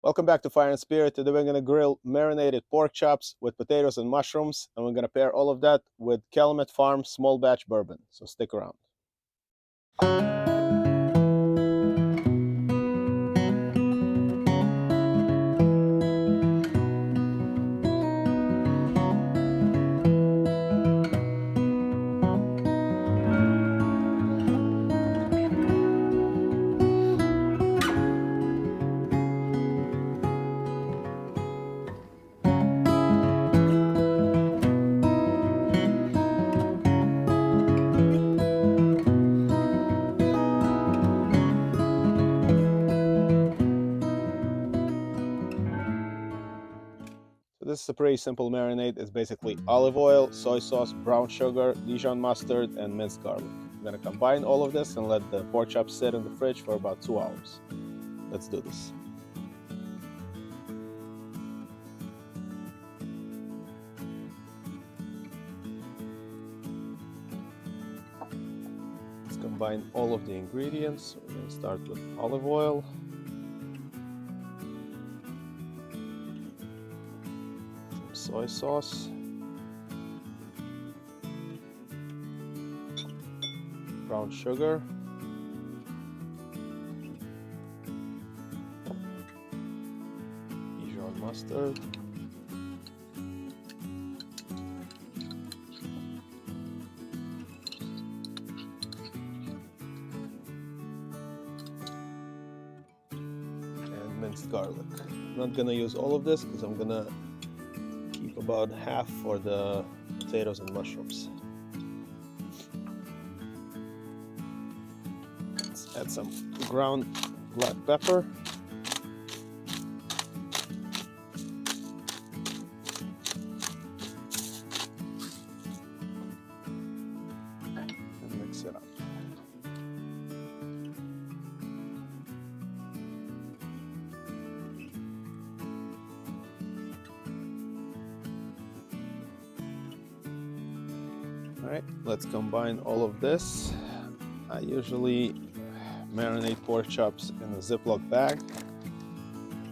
Welcome back to Fire and Spirit. Today we're going to grill marinated pork chops with potatoes and mushrooms, and we're going to pair all of that with Calumet Farm small batch bourbon. So stick around. So this is a pretty simple marinade. It's basically olive oil, soy sauce, brown sugar, Dijon mustard, and minced garlic. I'm going to combine all of this and let the pork chops sit in the fridge for about 2 hours. Let's do this. Let's combine all of the ingredients. We're going to start with olive oil. Soy sauce, brown sugar, Dijon mustard, and minced garlic. I'm not gonna use all of this because I'm gonna keep about half for the potatoes and mushrooms. Let's add some ground black pepper. And mix it up. All right, let's combine all of this. I usually marinate pork chops in a Ziploc bag,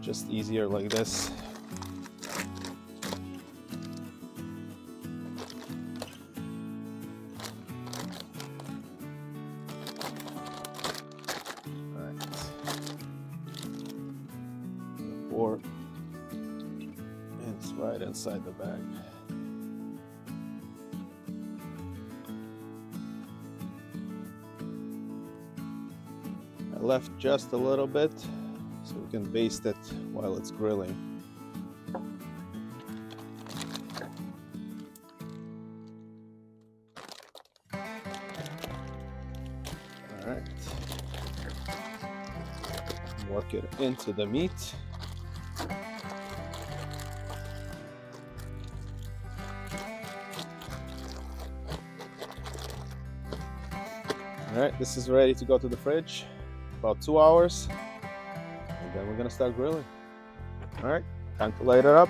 just easier like this. All right, the pork is right inside the bag. I left just a little bit so we can baste it while it's grilling. All right, work it into the meat. All right, this is ready to go to the fridge. About 2 hours, and then we're gonna start grilling. All right, time to light it up.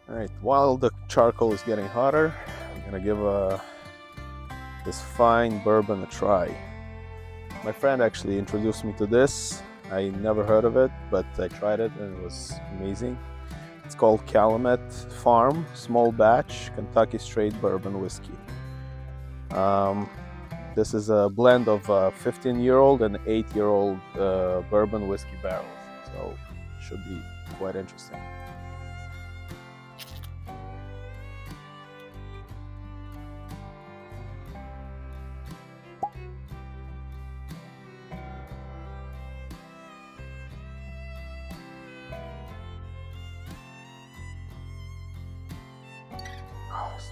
All right, while the charcoal is getting hotter, I'm gonna give this fine bourbon a try. My friend actually introduced me to this. I never heard of it, but I tried it and it was amazing. It's called Calumet Farm Small Batch Kentucky Straight Bourbon Whiskey. This is a blend of 15-year-old and 8-year-old bourbon whiskey barrels, so it should be quite interesting.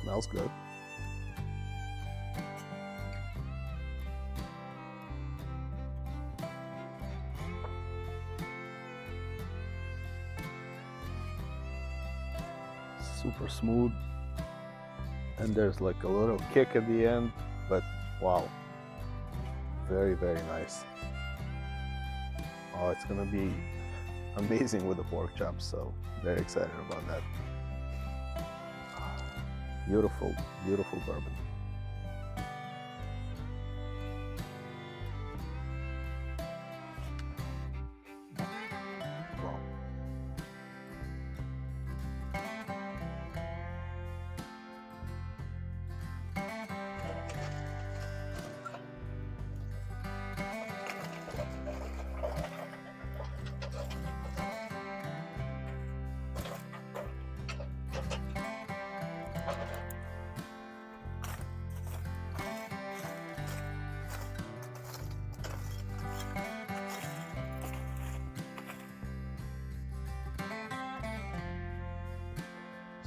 Smells good. Super smooth. And there's like a little kick at the end, but wow. Very, very nice. Oh, it's gonna be amazing with the pork chops, so very excited about that. Beautiful, beautiful bourbon. Wow.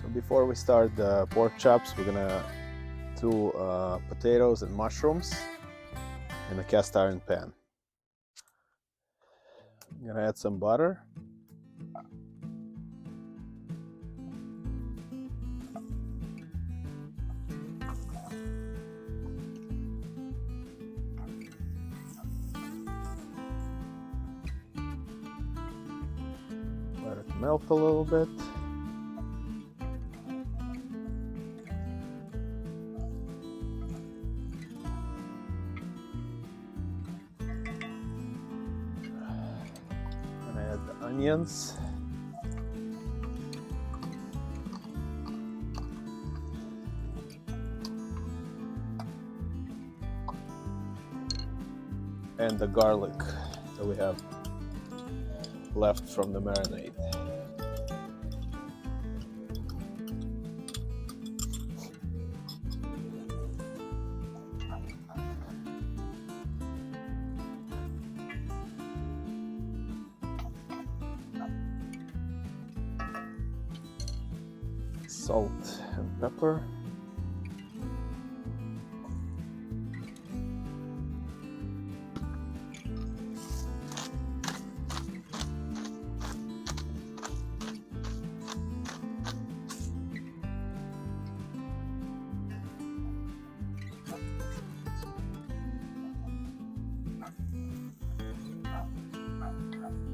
So before we start the pork chops, we're gonna do potatoes and mushrooms in a cast iron pan. I'm gonna add some butter. Let it melt a little bit. Add the onions. And the garlic that we have left from the marinade. Salt and pepper.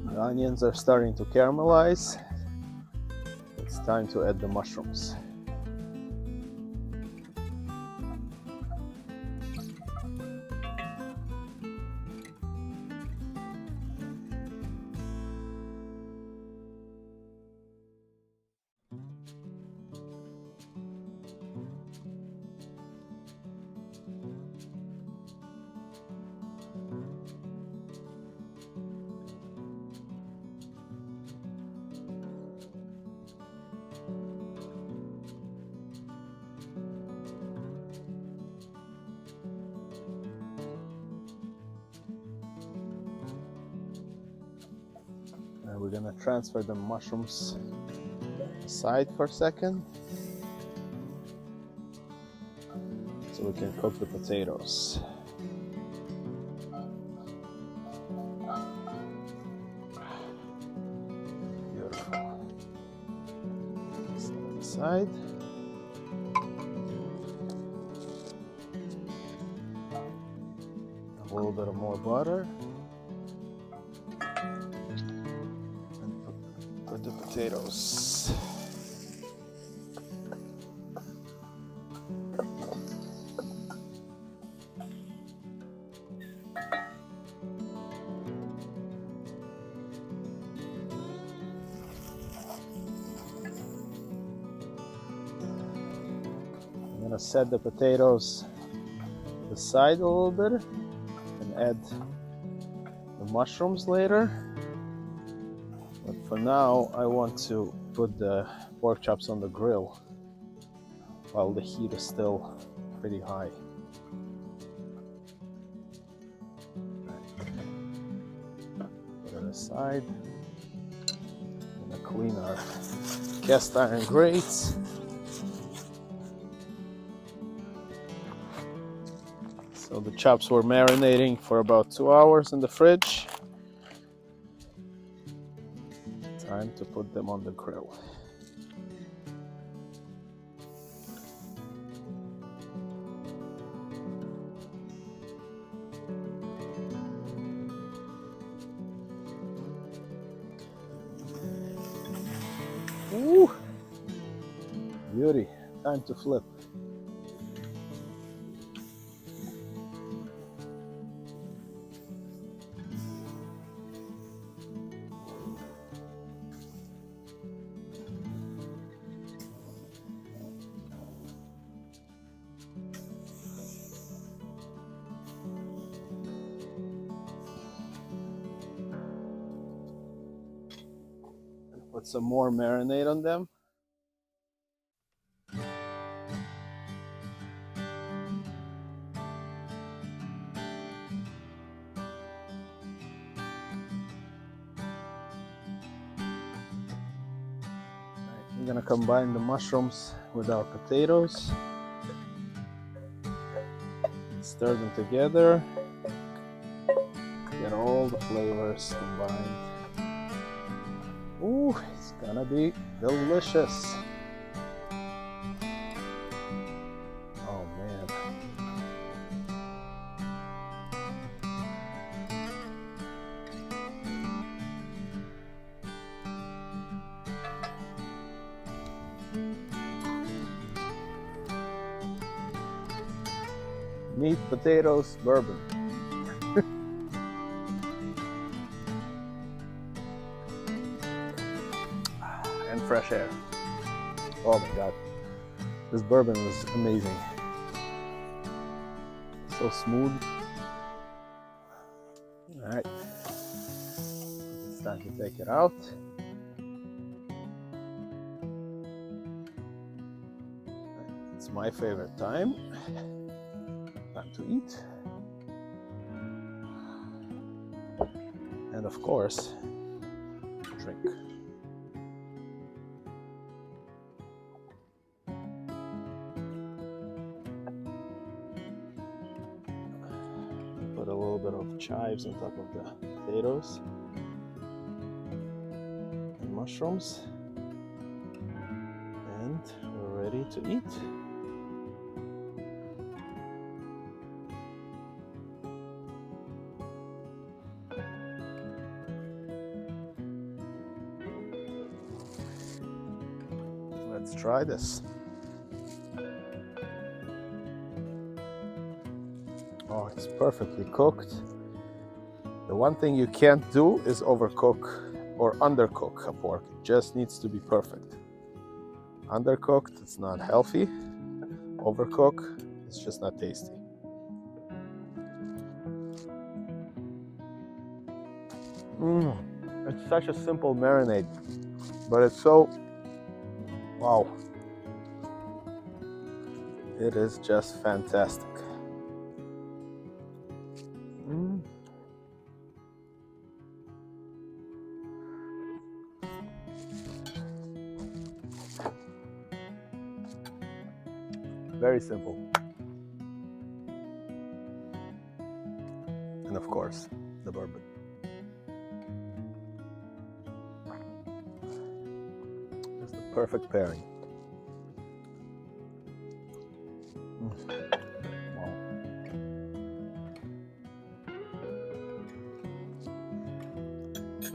The onions are starting to caramelize. It's time to add the mushrooms. And we're gonna transfer the mushrooms aside for a second so we can cook the potatoes. Beautiful. Set it aside. A little bit of more butter. Put the potatoes. I'm gonna set the potatoes aside a little bit and add the mushrooms later. But for now, I want to put the pork chops on the grill while the heat is still pretty high. Put it aside. I'm gonna clean our cast iron grates. So the chops were marinating for about 2 hours in the fridge. Time to put them on the grill. Ooh, beauty. Time to flip. Put some more marinade on them. We're gonna combine the mushrooms with our potatoes. Stir them together. Get all the flavors combined. Ooh, it's gonna be delicious. Oh man. Meat, potatoes, bourbon. And fresh air. Oh my God. This bourbon is amazing. So smooth. All right. It's time to take it out. It's my favorite time. Time to eat. And of course, drink. Put a little bit of chives on top of the potatoes and mushrooms. And we're ready to eat. Let's try this. Oh, it's perfectly cooked. The one thing you can't do is overcook or undercook a pork. It just needs to be perfect. Undercooked, it's not healthy. Overcook, it's just not tasty. It's such a simple marinade, but it's so, wow. It is just fantastic. Very simple. And of course, the bourbon. It's the perfect pairing. Wow.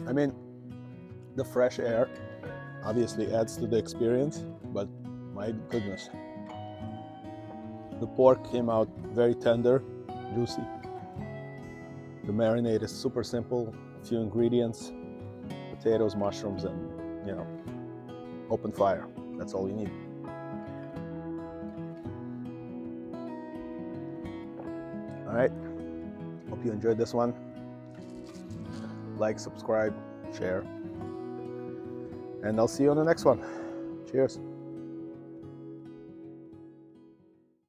I mean, the fresh air obviously adds to the experience, but my goodness. The pork came out very tender, juicy. The marinade is super simple, a few ingredients, potatoes, mushrooms, and open fire. That's all you need. All right, hope you enjoyed this one. Like, subscribe, share, and I'll see you on the next one. Cheers.